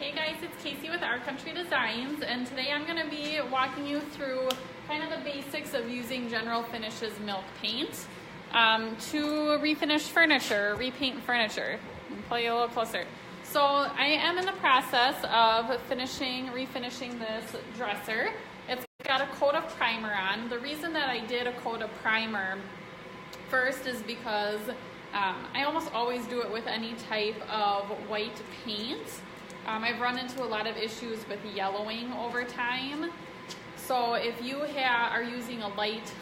Hey guys, it's Casey with Our Country Designs, and today I'm going to be walking you through kind of the basics of using General Finishes milk paint to refinish furniture, repaint furniture. Pull you a little closer. So I am in the process of refinishing this dresser. It's got a coat of primer on. The reason that I did a coat of primer first is because I almost always do it with any type of white paint. I've run into a lot of issues with yellowing over time. So if you are using a white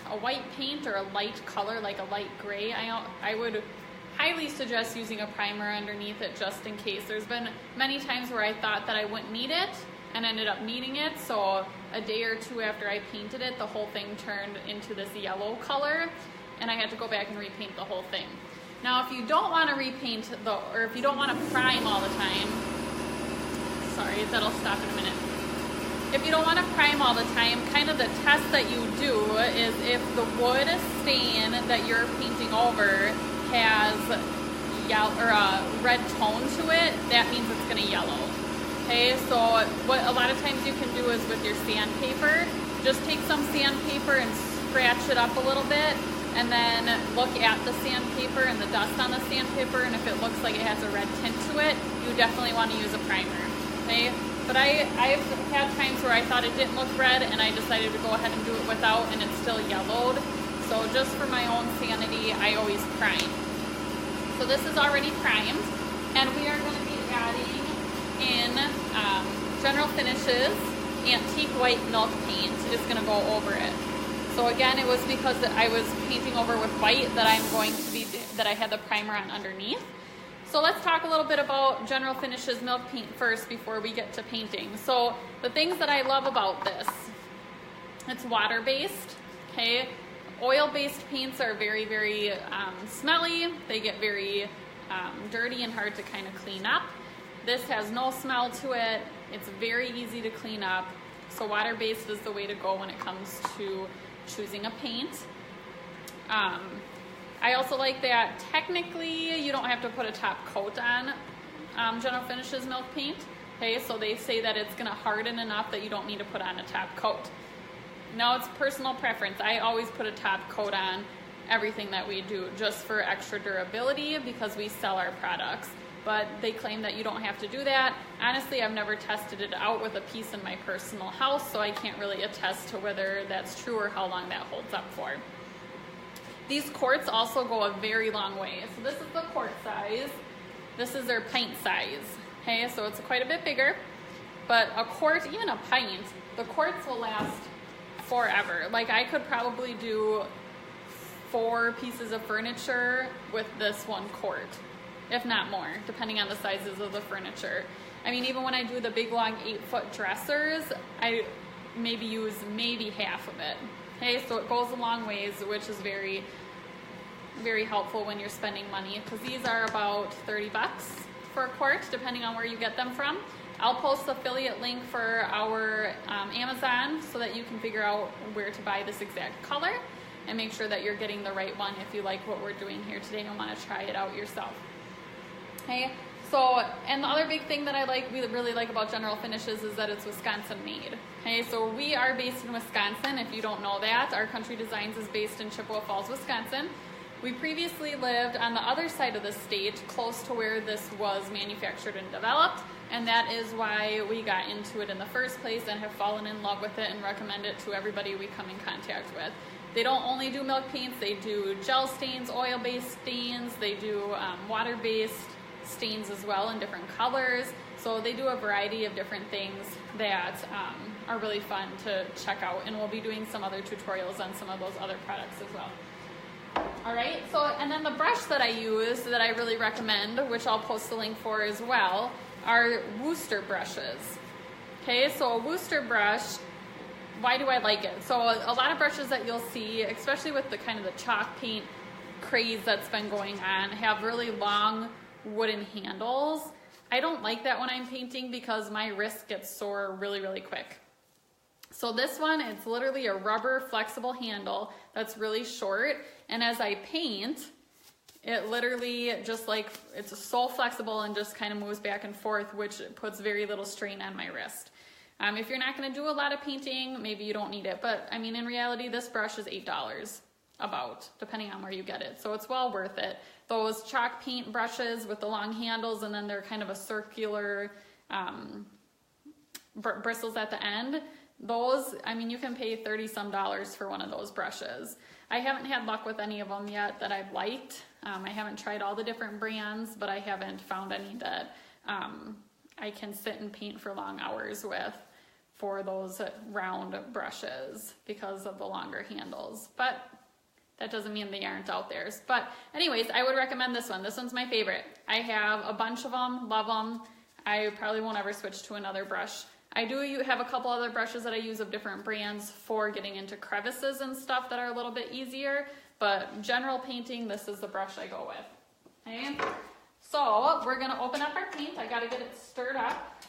paint or a light color like a light gray, I would highly suggest using a primer underneath it just in case. There's been many times where I thought that I wouldn't need it and ended up needing it. So a day or two after I painted it, the whole thing turned into this yellow color and I had to go back and repaint the whole thing. Now if you don't want to repaint or if you don't want to prime all the time, sorry, that'll stop in a minute. If you don't want to prime all the time, kind of the test that you do is if the wood stain that you're painting over has a red tone to it, that means it's going to yellow. Okay, so what a lot of times you can do is with your sandpaper, just take some sandpaper and scratch it up a little bit, and then look at the sandpaper and the dust on the sandpaper, and if it looks like it has a red tint to it, you definitely want to use a primer. Okay, but I've had times where I thought it didn't look red and I decided to go ahead and do it without and it's still yellowed. So just for my own sanity, I always prime. So this is already primed and we are going to be adding in General Finishes Antique White Milk Paint is going to go over it. So again, it was because I was painting over with white that I had the primer on underneath. So let's talk a little bit about General Finishes milk paint first before we get to painting. So the things that I love about this, it's water-based, okay? Oil-based paints are very, very smelly. They get very dirty and hard to kind of clean up. This has no smell to it. It's very easy to clean up. So water-based is the way to go when it comes to choosing a paint. I also like that technically you don't have to put a top coat on General Finishes milk paint. Okay, so they say that it's going to harden enough that you don't need to put on a top coat. Now it's personal preference. I always put a top coat on everything that we do just for extra durability because we sell our products. But they claim that you don't have to do that. Honestly, I've never tested it out with a piece in my personal house, so I can't really attest to whether that's true or how long that holds up for. These quarts also go a very long way. So this is the quart size. This is their pint size. Okay, so it's quite a bit bigger. But a quart, even a pint, the quarts will last forever. Like I could probably do 4 pieces of furniture with this one quart, if not more, depending on the sizes of the furniture. I mean, even when I do the big long 8-foot dressers, I maybe use half of it. Okay, so it goes a long ways, which is very, very helpful when you're spending money because these are about $30 for a quart, depending on where you get them from. I'll post the affiliate link for our Amazon so that you can figure out where to buy this exact color and make sure that you're getting the right one if you like what we're doing here today and want to try it out yourself. Okay. So, and the other big thing that we really like about General Finishes is that it's Wisconsin made. Okay, so we are based in Wisconsin. If you don't know that, Our Country Designs is based in Chippewa Falls, Wisconsin. We previously lived on the other side of the state, close to where this was manufactured and developed, and that is why we got into it in the first place and have fallen in love with it and recommend it to everybody we come in contact with. They don't only do milk paints, they do gel stains, oil-based stains, they do water-based stains as well in different colors. So they do a variety of different things that are really fun to check out, and we'll be doing some other tutorials on some of those other products as well. All right, so and then the brush that I use that I really recommend, which I'll post the link for as well, are Wooster brushes. Okay, so a Wooster brush, why do I like it? So a lot of brushes that you'll see, especially with the kind of the chalk paint craze that's been going on, have really long wooden handles. I don't like that when I'm painting because my wrist gets sore really, really quick. So this one, it's literally a rubber flexible handle that's really short, and as I paint, It literally just like, it's so flexible and just kind of moves back and forth, which puts very little strain on my wrist. If you're not going to do a lot of painting, maybe you don't need it. But I mean, in reality, this brush is $8 about, depending on where you get it. So it's well worth it. Those chalk paint brushes with the long handles, and then they're kind of a circular bristles at the end. Those, I mean, you can pay $30 some for one of those brushes. I haven't had luck with any of them yet that I've liked. I haven't tried all the different brands, but I haven't found any that I can sit and paint for long hours with for those round brushes because of the longer handles. But that doesn't mean they aren't out there. But anyways, I would recommend this one. This one's my favorite. I have a bunch of them, love them. I probably won't ever switch to another brush. I do have a couple other brushes that I use of different brands for getting into crevices and stuff that are a little bit easier, but general painting, this is the brush I go with. Okay, so we're gonna open up our paint. I gotta get it stirred up.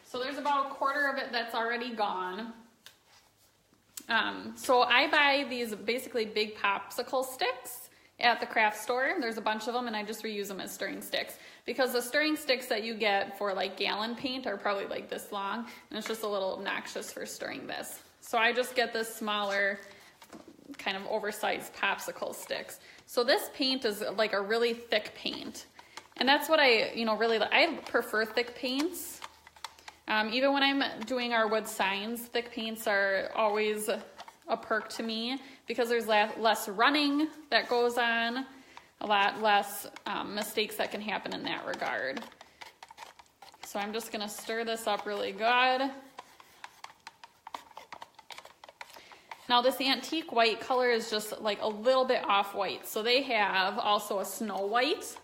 So there's about a quarter of it that's already gone. So I buy these basically big popsicle sticks at the craft store. There's a bunch of them, and I just reuse them as stirring sticks because the stirring sticks that you get for like gallon paint are probably like this long, and it's just a little obnoxious for stirring this. So I just get this smaller kind of oversized popsicle sticks. So this paint is like a really thick paint, and that's what I really like. I prefer thick paints. Even when I'm doing our wood signs, thick paints are always a perk to me because there's less running that goes on, a lot less mistakes that can happen in that regard. So I'm just gonna stir this up really good. Now this antique white color is just like a little bit off white. So they have also a snow white,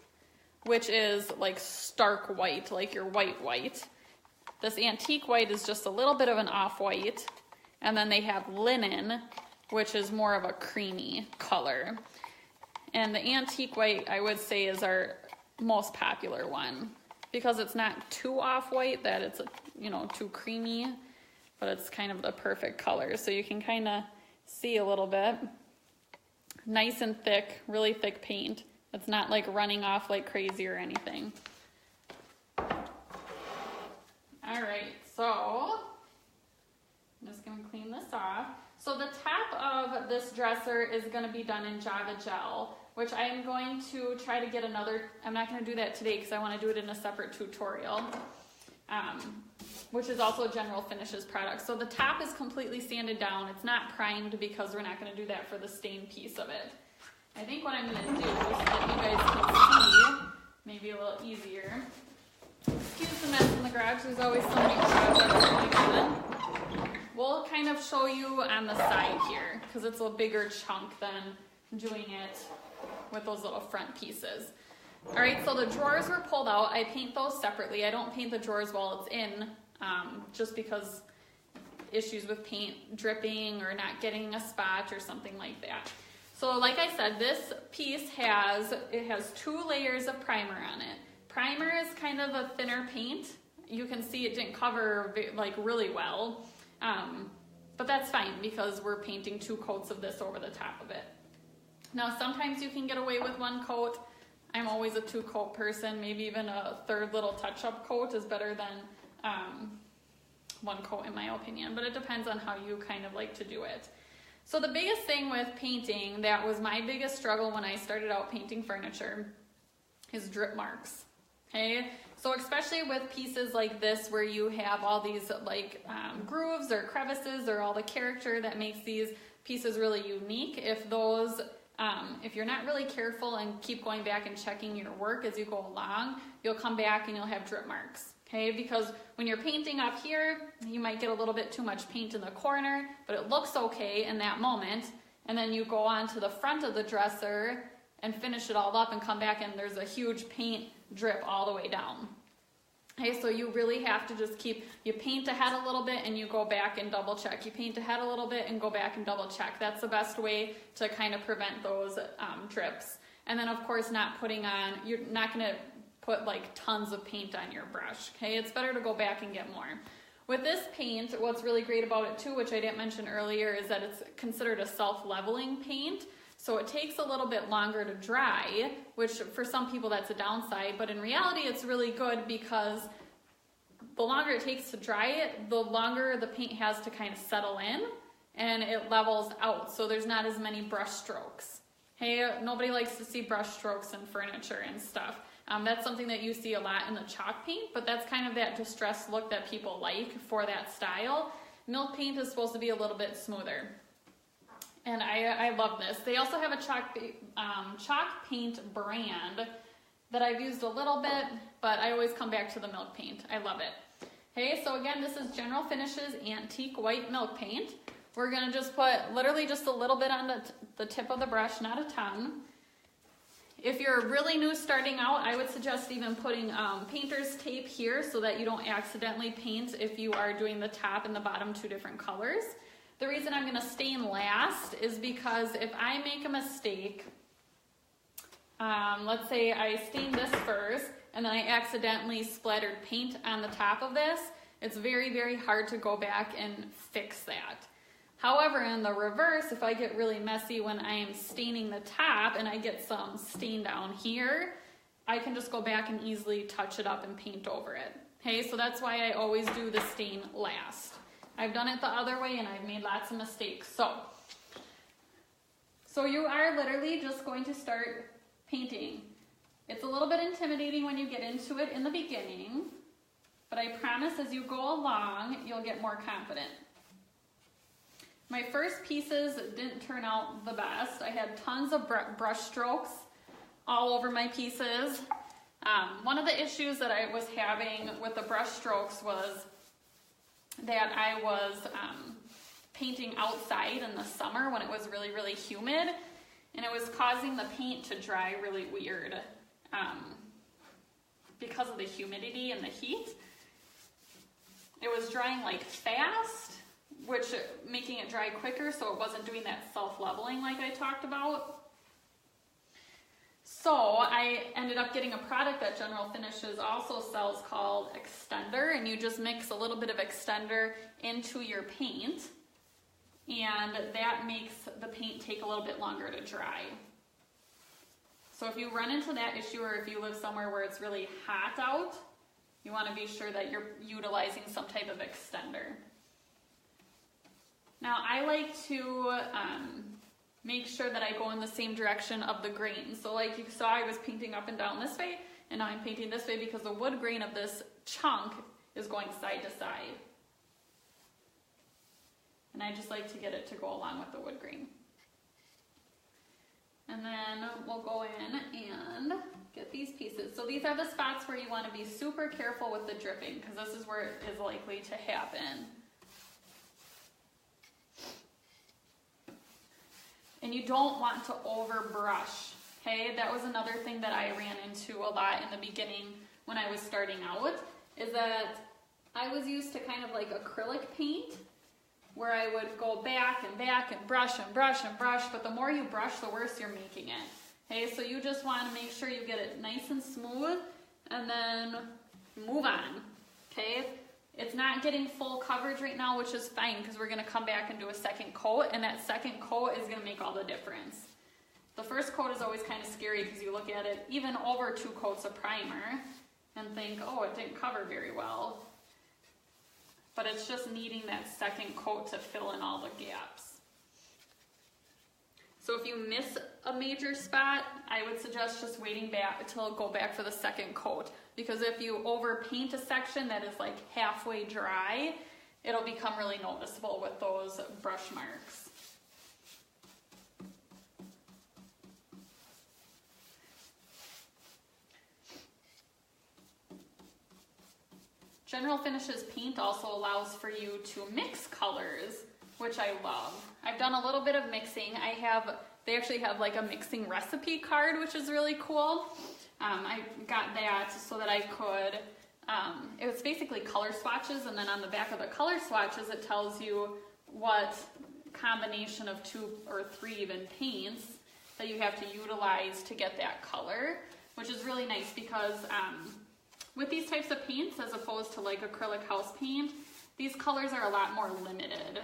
which is like stark white, like your white. This antique white is just a little bit of an off-white, and then they have linen, which is more of a creamy color. And the antique white, I would say, is our most popular one because it's not too off-white that it's too creamy, but it's kind of the perfect color. So you can kind of see a little bit. Nice and thick, really thick paint. It's not like running off like crazy or anything. All right, so I'm just gonna clean this off. So the top of this dresser is gonna be done in Java Gel, which I am going to try to get another, I'm not gonna do that today because I wanna do it in a separate tutorial, which is also a General Finishes product. So the top is completely sanded down. It's not primed because we're not gonna do that for the stain piece of it. I think what I'm gonna do, so that you guys can see, maybe a little easier. Excuse the mess in the garage, there's always so many projects going on. We'll kind of show you on the side here, because it's a bigger chunk than doing it with those little front pieces. Alright, so the drawers were pulled out. I paint those separately. I don't paint the drawers while it's in, just because issues with paint dripping or not getting a spot or something like that. So like I said, this piece has 2 layers of primer on it. Primer is kind of a thinner paint. You can see it didn't cover like really well, but that's fine because we're painting 2 coats of this over the top of it. Now sometimes you can get away with 1 coat. I'm always a 2-coat person. Maybe even a 3rd little touch-up coat is better than 1 coat in my opinion, but it depends on how you kind of like to do it. So the biggest thing with painting, that was my biggest struggle when I started out painting furniture, is drip marks. Okay, so especially with pieces like this where you have all these like grooves or crevices or all the character that makes these pieces really unique, if those, if you're not really careful and keep going back and checking your work as you go along, you'll come back and you'll have drip marks. Okay, because when you're painting up here, you might get a little bit too much paint in the corner, but it looks okay in that moment, and then you go on to the front of the dresser and finish it all up and come back and there's a huge paint drip all the way down. Okay, so you really have to just you paint ahead a little bit and you go back and double check. You paint ahead a little bit and go back and double check. That's the best way to kind of prevent those drips. And then of course you're not gonna put like tons of paint on your brush, okay? It's better to go back and get more. With this paint, what's really great about it too, which I didn't mention earlier, is that it's considered a self-leveling paint. So it takes a little bit longer to dry, which for some people that's a downside, but in reality it's really good because the longer it takes to dry it, the longer the paint has to kind of settle in and it levels out. So there's not as many brush strokes. Hey, nobody likes to see brush strokes in furniture and stuff. That's something that you see a lot in the chalk paint, but that's kind of that distressed look that people like for that style. Milk paint is supposed to be a little bit smoother. And I love this. They also have a chalk paint brand that I've used a little bit, but I always come back to the milk paint. I love it. Okay, so again, this is General Finishes Antique White Milk Paint. We're gonna just put literally just a little bit on the tip of the brush, not a ton. If you're really new starting out, I would suggest even putting painter's tape here so that you don't accidentally paint if you are doing the top and the bottom two different colors. The reason I'm gonna stain last is because if I make a mistake, let's say I stained this first and then I accidentally splattered paint on the top of this, it's very, very hard to go back and fix that. However, in the reverse, if I get really messy when I am staining the top and I get some stain down here, I can just go back and easily touch it up and paint over it. Okay, so that's why I always do the stain last. I've done it the other way and I've made lots of mistakes. So you are literally just going to start painting. It's a little bit intimidating when you get into it in the beginning, but I promise as you go along, you'll get more confident. My first pieces didn't turn out the best. I had tons of brush strokes all over my pieces. One of the issues that I was having with the brush strokes was that I was painting outside in the summer when it was really, really humid, and it was causing the paint to dry really weird because of the humidity and the heat. It was drying like fast, which making it dry quicker so it wasn't doing that self-leveling like I talked about. So I ended up getting a product that General Finishes also sells called Extender, and you just mix a little bit of Extender into your paint, and that makes the paint take a little bit longer to dry. So if you run into that issue, or if you live somewhere where it's really hot out, you want to be sure that you're utilizing some type of extender. Now I like to make sure that I go in the same direction of the grain. So like you saw, I was painting up and down this way, and now I'm painting this way because the wood grain of this chunk is going side to side. And I just like to get it to go along with the wood grain. And then we'll go in and get these pieces. So these are the spots where you want to be super careful with the dripping, because this is where it is likely to happen. And you don't want to overbrush, okay? That was another thing that I ran into a lot in the beginning when I was starting out, is that I was used to kind of like acrylic paint, where I would go back and brush and brush and brush, but the more you brush, the worse you're making it. Okay, so you just want to make sure you get it nice and smooth, and then move on, okay? It's not getting full coverage right now, which is fine, because we're going to come back and do a second coat, and that second coat is going to make all the difference. The first coat is always kind of scary because you look at it even over 2 coats of primer and think, oh, it didn't cover very well. But it's just needing that second coat to fill in all the gaps. So if you miss a major spot, I would suggest just waiting back until go back for the second coat. Because if you overpaint a section that is like halfway dry, it'll become really noticeable with those brush marks. General Finishes paint also allows for you to mix colors, which I love. I've done a little bit of mixing. They actually have like a mixing recipe card, which is really cool. I got that so that I could, it was basically color swatches, and then on the back of the color swatches it tells you what combination of 2 or 3 even paints that you have to utilize to get that color, which is really nice because with these types of paints, as opposed to like acrylic house paint, these colors are a lot more limited.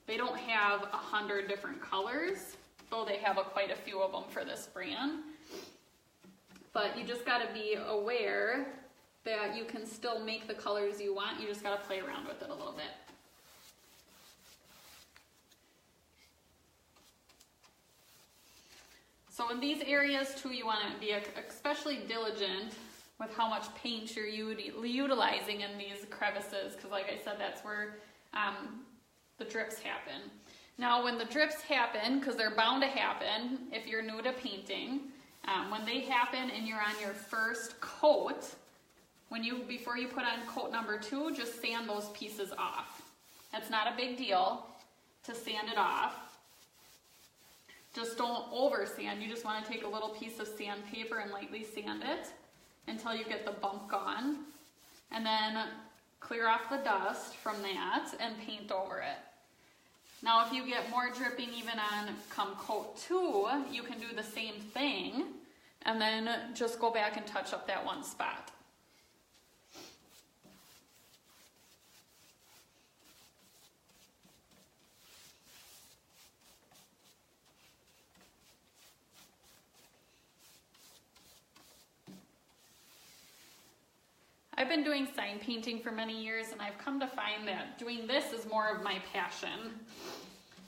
They don't have 100 different colors, though they have quite a few of them for this brand. But you just gotta be aware that you can still make the colors you want. You just gotta play around with it a little bit. So in these areas too, you wanna be especially diligent with how much paint you're utilizing in these crevices, because like I said, that's where the drips happen. Now when the drips happen, because they're bound to happen if you're new to painting, when they happen and you're on your first coat, before you put on coat number 2, just sand those pieces off. That's not a big deal to sand it off. Just don't over sand. You just want to take a little piece of sandpaper and lightly sand it until you get the bump gone, and then clear off the dust from that and paint over it. Now if you get more dripping even on come coat 2, you can do the same thing and then just go back and touch up that one spot. I've been doing sign painting for many years, and I've come to find that doing this is more of my passion.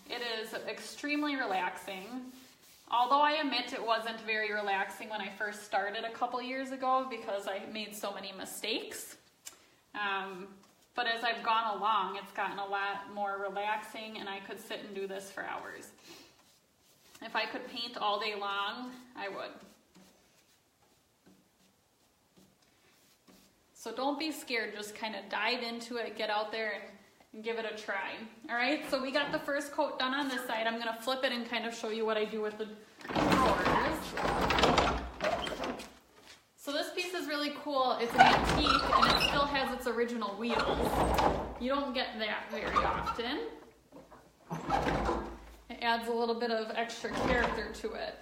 It is extremely relaxing. Although I admit it wasn't very relaxing when I first started a couple years ago because I made so many mistakes. But as I've gone along, it's gotten a lot more relaxing, and I could sit and do this for hours. If I could paint all day long, I would. So don't be scared, just kind of dive into it, get out there and give it a try. All right, so we got the first coat done on this side. I'm gonna flip it and kind of show you what I do with the drawers. So this piece is really cool. It's an antique and it still has its original wheels. You don't get that very often. It adds a little bit of extra character to it.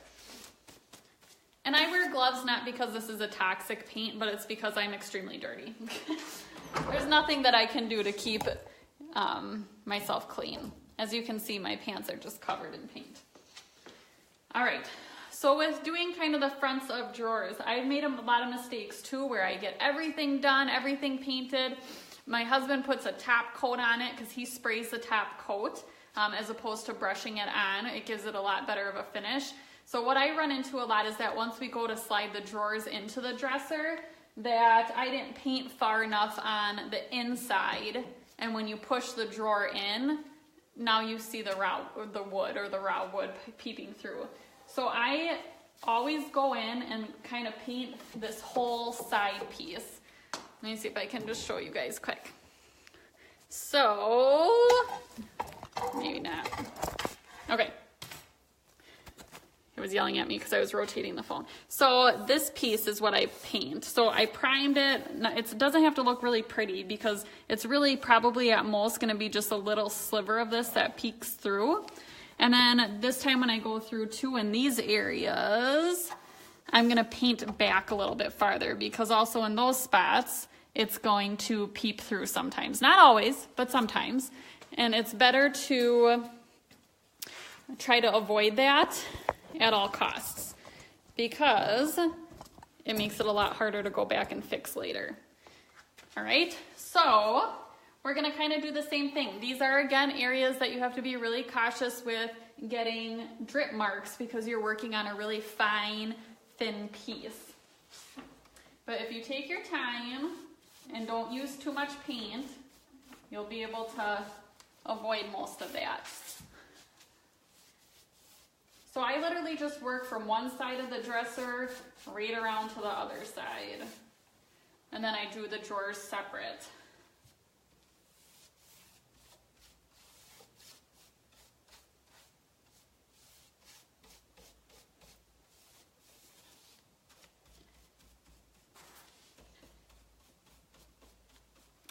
And I wear gloves not because this is a toxic paint, but it's because I'm extremely dirty. There's nothing that I can do to keep myself clean. As you can see, my pants are just covered in paint. All right, so with doing kind of the fronts of drawers, I've made a lot of mistakes too, where I get everything done, everything painted. My husband puts a top coat on it because he sprays the top coat as opposed to brushing it on. It gives it a lot better of a finish. So what I run into a lot is that once we go to slide the drawers into the dresser, that I didn't paint far enough on the inside, and when you push the drawer in, now you see the raw wood peeping through. So I always go in and kind of paint this whole side piece. Let me see if I can just show you guys quick. So, maybe not. Okay. It was yelling at me because I was rotating the phone. So this piece is what I paint. So I primed it. It doesn't have to look really pretty because it's really probably at most going to be just a little sliver of this that peeks through. And then this time when I go through too in these areas, I'm going to paint back a little bit farther because also in those spots, it's going to peep through sometimes. Not always, but sometimes. And it's better to try to avoid that at all costs because it makes it a lot harder to go back and fix later. All right, so we're gonna kind of do the same thing. These are again areas that you have to be really cautious with getting drip marks because you're working on a really fine, thin piece. But if you take your time and don't use too much paint, you'll be able to avoid most of that. So I literally just work from one side of the dresser right around to the other side. And then I do the drawers separate.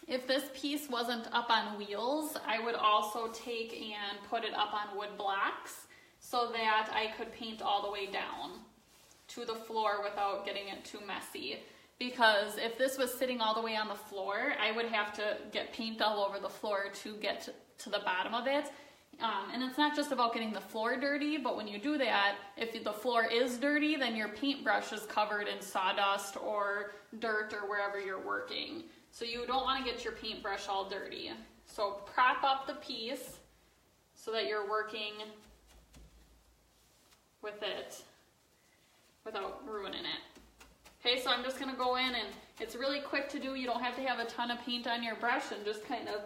If this piece wasn't up on wheels, I would also take and put it up on wood blocks so that I could paint all the way down to the floor without getting it too messy. because if this was sitting all the way on the floor, I would have to get paint all over the floor to get to the bottom of it. And it's not just about getting the floor dirty, but when you do that, if the floor is dirty, then your paintbrush is covered in sawdust or dirt or wherever you're working. So you don't want to get your paintbrush all dirty. So prop up the piece so that you're working with it without ruining it. Okay, so I'm just going to go in, and it's really quick to do. You don't have to have a ton of paint on your brush, and just kind of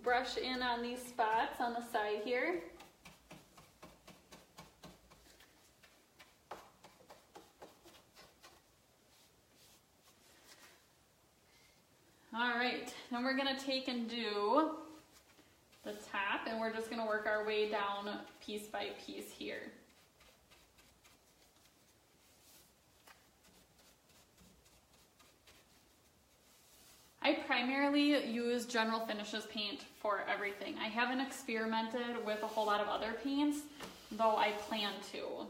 brush in on these spots on the side here. All right, then we're going to take and do the top, and we're just going to work our way down piece by piece here. I primarily use General Finishes paint for everything. I haven't experimented with a whole lot of other paints, though I plan to.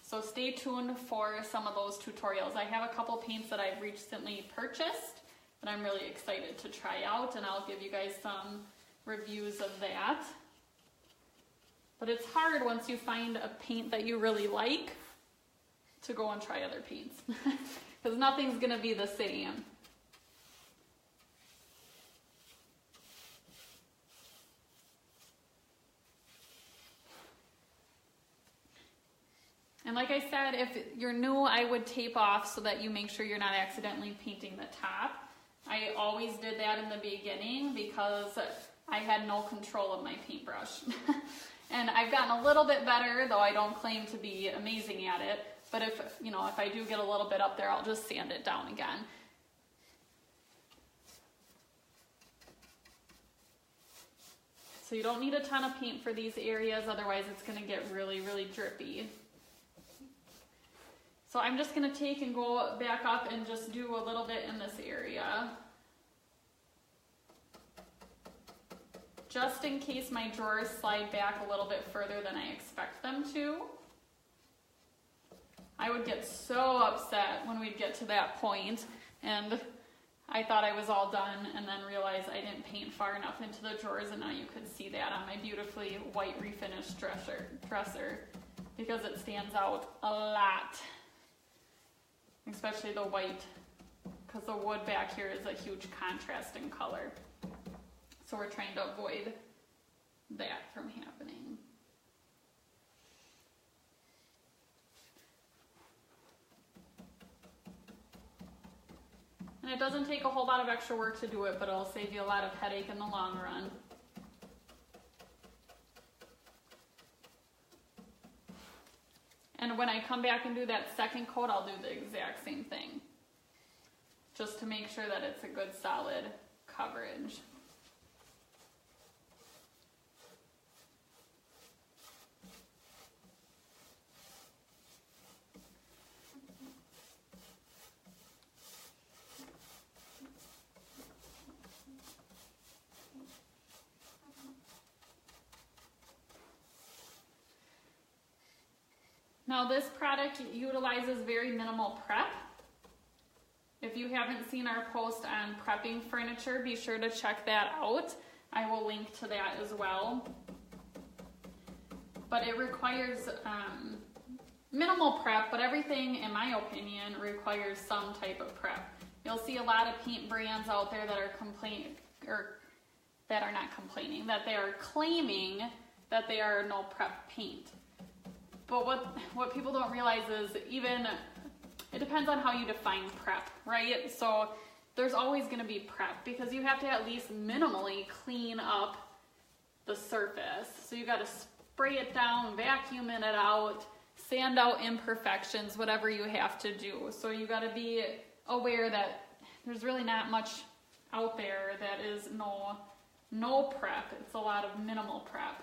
So stay tuned for some of those tutorials. I have a couple paints that I've recently purchased that I'm really excited to try out, and I'll give you guys some reviews of that. But it's hard once you find a paint that you really like to go and try other paints, because nothing's gonna be the same. And like I said, if you're new, I would tape off so that you make sure you're not accidentally painting the top. I always did that in the beginning because I had no control of my paintbrush. And I've gotten a little bit better, though I don't claim to be amazing at it. But if I do get a little bit up there, I'll just sand it down again. So you don't need a ton of paint for these areas, otherwise it's gonna get really, really drippy. So I'm just going to take and go back up and just do a little bit in this area. Just in case my drawers slide back a little bit further than I expect them to. I would get so upset when we'd get to that point and I thought I was all done and then realized I didn't paint far enough into the drawers, and now you could see that on my beautifully white refinished dresser because it stands out a lot. Especially the white, because the wood back here is a huge contrast in color. So we're trying to avoid that from happening. And it doesn't take a whole lot of extra work to do it, but it'll save you a lot of headache in the long run. And when I come back and do that second coat, I'll do the exact same thing, just to make sure that it's a good solid coverage. Now this product utilizes very minimal prep. If you haven't seen our post on prepping furniture, be sure to check that out. I will link to that as well. But it requires minimal prep, but everything, in my opinion, requires some type of prep. You'll see a lot of paint brands out there that are that they are claiming that they are no prep paint. But what people don't realize is it depends on how you define prep, right? So there's always going to be prep because you have to at least minimally clean up the surface. So you got to spray it down, vacuum it out, sand out imperfections, whatever you have to do. So you got to be aware that there's really not much out there that is no prep. It's a lot of minimal prep.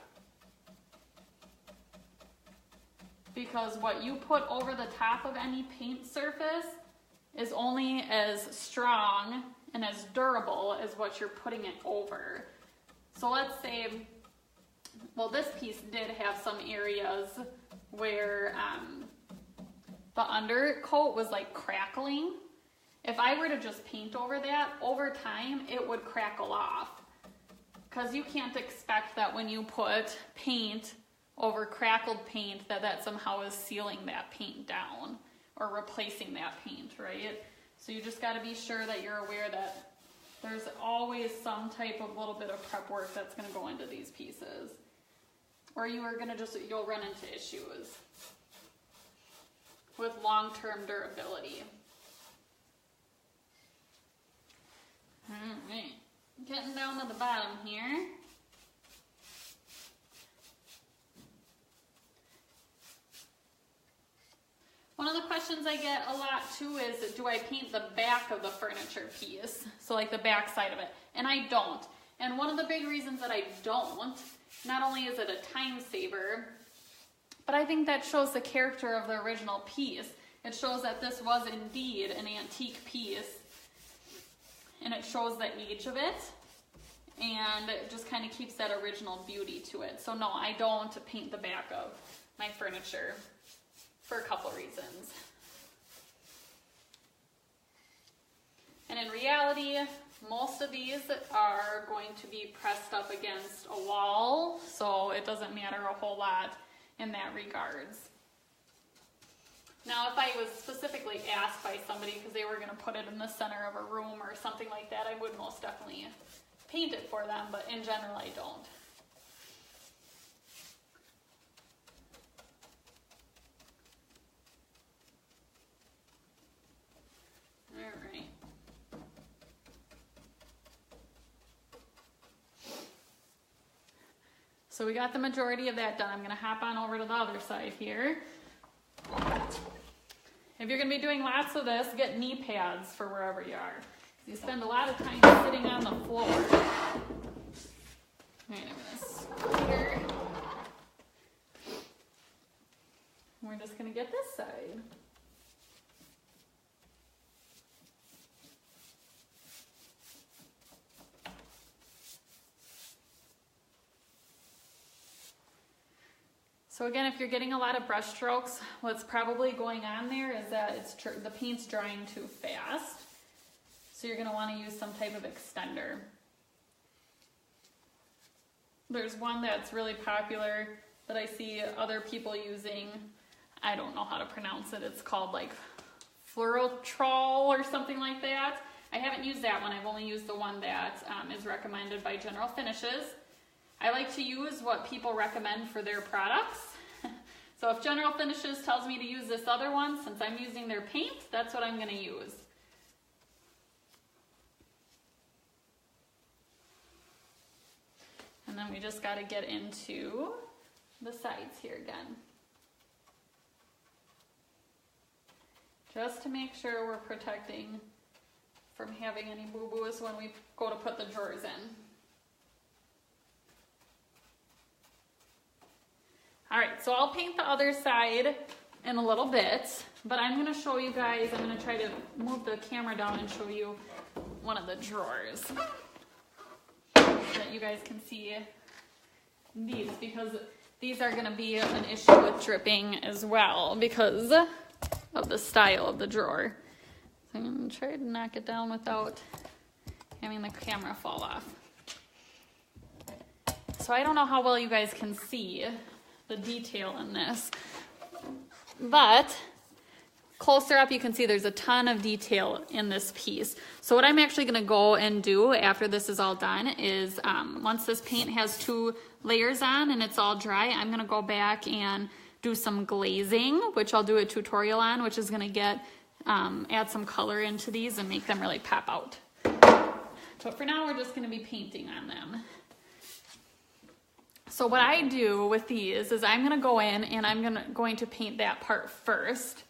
Because what you put over the top of any paint surface is only as strong and as durable as what you're putting it over. So let's say, well, this piece did have some areas where the undercoat was like crackling, If I were to just paint over that, over time it would crackle off. Because you can't expect that when you put paint over crackled paint that somehow is sealing that paint down or replacing that paint, right? So you just got to be sure that you're aware that there's always some type of little bit of prep work that's going to go into these pieces. Or you'll run into issues with long-term durability. All right, getting down to the bottom here. One of the questions I get a lot too is, do I paint the back of the furniture piece? So like the back side of it. And I don't. And one of the big reasons that I don't, not only is it a time saver, but I think that shows the character of the original piece. It shows that this was indeed an antique piece. And it shows the age of it. And it just kind of keeps that original beauty to it. So no, I don't paint the back of my furniture. For a couple reasons. And in reality, most of these are going to be pressed up against a wall, so it doesn't matter a whole lot in that regards. Now, if I was specifically asked by somebody because they were going to put it in the center of a room or something like that, I would most definitely paint it for them, but in general, I don't. Alright. So we got the majority of that done. I'm going to hop on over to the other side here. If you're going to be doing lots of this, get knee pads for wherever you are. You spend a lot of time sitting on the floor. Alright, I'm going to scoot here. We're just going to get this side. So again, if you're getting a lot of brush strokes, what's probably going on there is that the paint's drying too fast. So you're going to want to use some type of extender. There's one that's really popular that I see other people using. I don't know how to pronounce it. It's called like Fluorotrol or something like that. I haven't used that one. I've only used the one that is recommended by General Finishes. I like to use what people recommend for their products. So if General Finishes tells me to use this other one, since I'm using their paint, that's what I'm going to use. And then we just got to get into the sides here again. Just to make sure we're protecting from having any boo-boos when we go to put the drawers in. All right, so I'll paint the other side in a little bit, but I'm going to show you guys, I'm going to try to move the camera down and show you one of the drawers so that you guys can see these, because these are going to be an issue with dripping as well because of the style of the drawer. So I'm going to try to knock it down without having the camera fall off. So I don't know how well you guys can see the detail in this, but closer up you can see there's a ton of detail in this piece. So what I'm actually going to go and do after this is all done is once this paint has 2 layers on and it's all dry, I'm going to go back and do some glazing, which I'll do a tutorial on, which is going to get add some color into these and make them really pop out. But for now we're just going to be painting on them. So what I do with these is I'm going to go in and I'm going to paint that part first,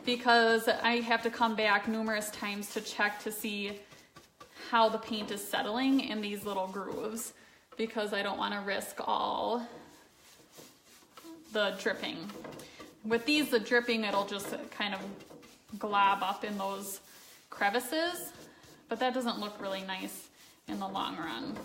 because I have to come back numerous times to check to see how the paint is settling in these little grooves, because I don't want to risk all the dripping. With these, the dripping, it'll just kind of glob up in those crevices, but that doesn't look really nice in the long run.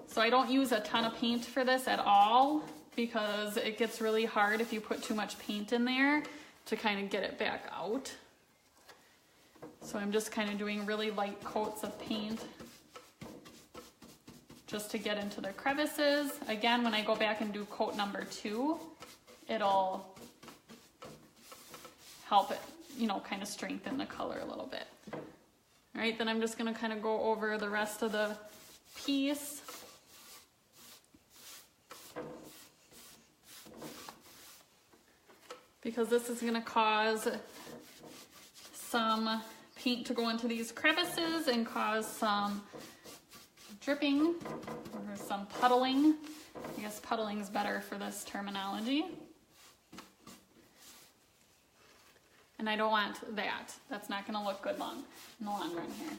So I don't use a ton of paint for this at all, because it gets really hard if you put too much paint in there to kind of get it back out. So I'm just kind of doing really light coats of paint just to get into the crevices. Again, when I go back and do coat number 2, it'll help it, you know, kind of strengthen the color a little bit. All right, then I'm just gonna kind of go over the rest of the piece. Because this is gonna cause some paint to go into these crevices and cause some dripping or some puddling. I guess puddling is better for this terminology. And I don't want that. That's not gonna look good in the long run here.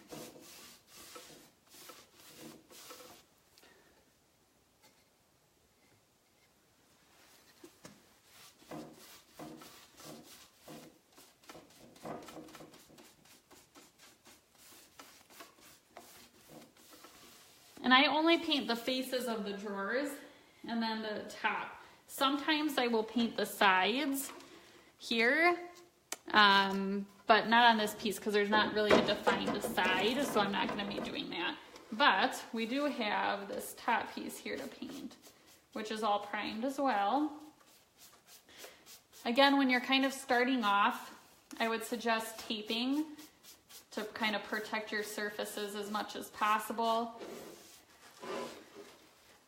And I only paint the faces of the drawers and then the top. Sometimes I will paint the sides here, but not on this piece because there's not really a defined side, so I'm not going to be doing that. But we do have this top piece here to paint, which is all primed as well. Again, when you're kind of starting off, I would suggest taping to kind of protect your surfaces as much as possible.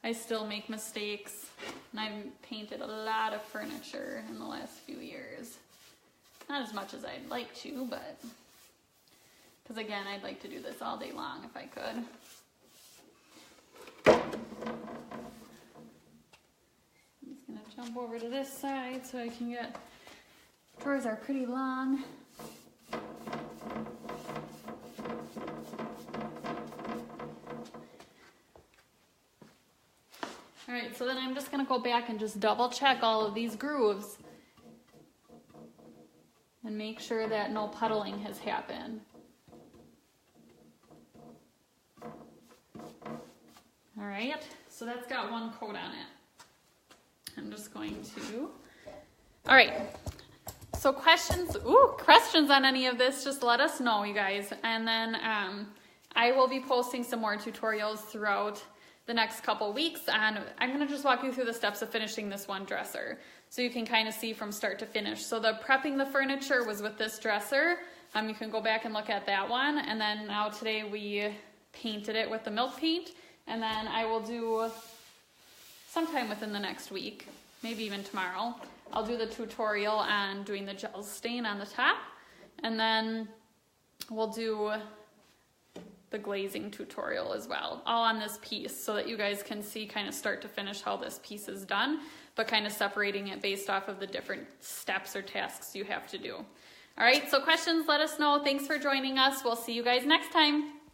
I still make mistakes, and I've painted a lot of furniture in the last few years. Not as much as I'd like to, but because again, I'd like to do this all day long if I could. I'm just gonna jump over to this side so I can get, drawers are pretty long. All right, so then I'm just gonna go back and just double check all of these grooves and make sure that no puddling has happened. All right, so that's got one coat on it. I'm just going to, all right, so questions on any of this, just let us know, you guys. And then I will be posting some more tutorials throughout the next couple weeks, and I'm gonna just walk you through the steps of finishing this one dresser so you can kind of see from start to finish. So the prepping the furniture was with this dresser. You can go back and look at that one, and then now today we painted it with the milk paint, and then I will do sometime within the next week, maybe even tomorrow, I'll do the tutorial on doing the gel stain on the top, and then we'll do the glazing tutorial as well, all on this piece, so that you guys can see kind of start to finish how this piece is done, but kind of separating it based off of the different steps or tasks you have to do. All right, so questions, let us know. Thanks for joining us. We'll see you guys next time.